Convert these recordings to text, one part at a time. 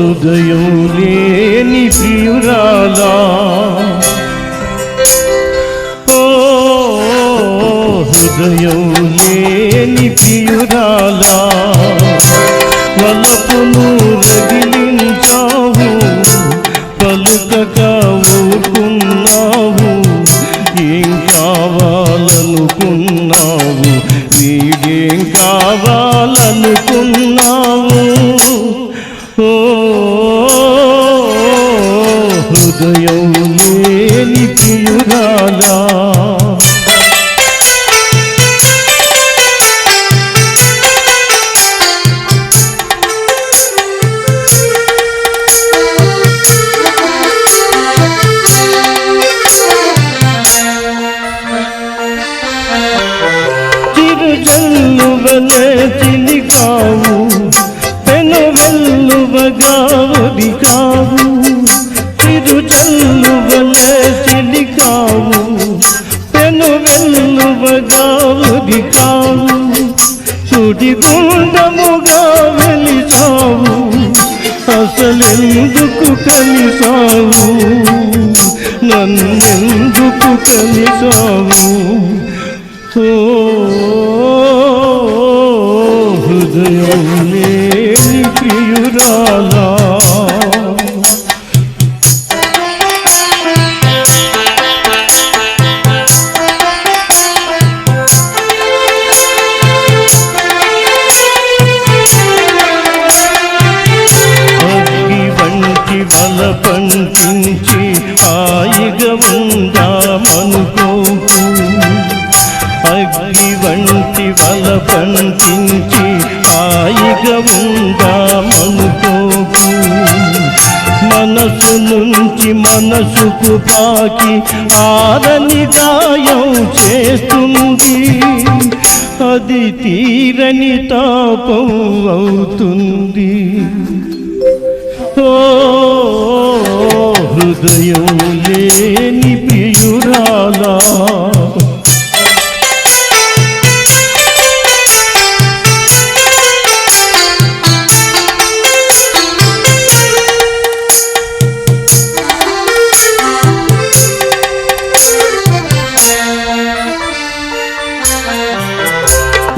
హృదయం లేని ప్రియురాలా, హృదయం లేని ప్రియురాలా, వలపును రగిలించావు, పలుకక ఊరుకున్నావు, ఏం కావాలనుకున్నావు, నీకేం కావాలనుకున్నావు, హృదయం లేని ప్రియురాలా. చిరుజల్లువలే చిలికావు, పెను వెల్లువగా ఒదిగావు, చిరుజల్లువలే చిలికావు, పెను వెల్లువగా ఒదిగావు, సుడిగుండముగా వెలిసావు, అసలెందుకు కలిసావు, నన్నెందుకు కలిసావు, హృదయం లేని ప్రియురాలా. అగ్గి వంటి వల పంపించి హాయిగా ఉందామనుకోకు, అగ్గి వంటి వల పంపించి హాయిగా ఉందామనుకోకు, మనసు నుంచి మనసుకు పాకి ఆరని గాయం చేస్తుంది, అది తీరని తాపం అవుతుంది, హృదయం లేని ప్రియురాలా.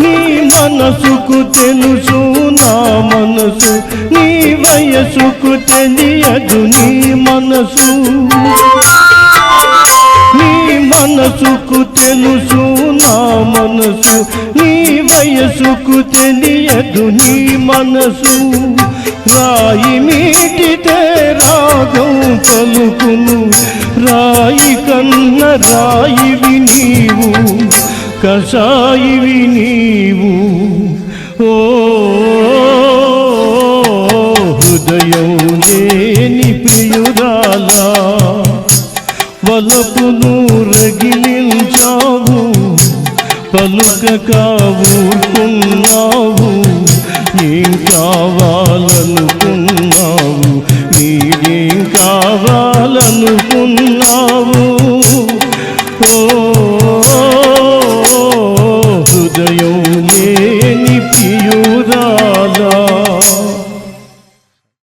నీ మనసుకు తెలుసు నా మనసు, నీ వయసుకు తెలియదు నీ మనసు, నీ మనసుకు తెలుసు నా మనసు, నీ వయసుకు తెలియదు నీ మనసు, రాయి మీటితే రాగం పలుకును, రాయి కన్న రాయివి నీవు, కషాయివి నీవు, హృదయం లేని ప్రియురాలా, వలపును రగిలించావు, పలుకక ఊరుకున్నావు, ఏం కావాలనుకున్నావు, నీకేం కావాలనుకున్నావు, హృదయం లేని ప్రియురాలా.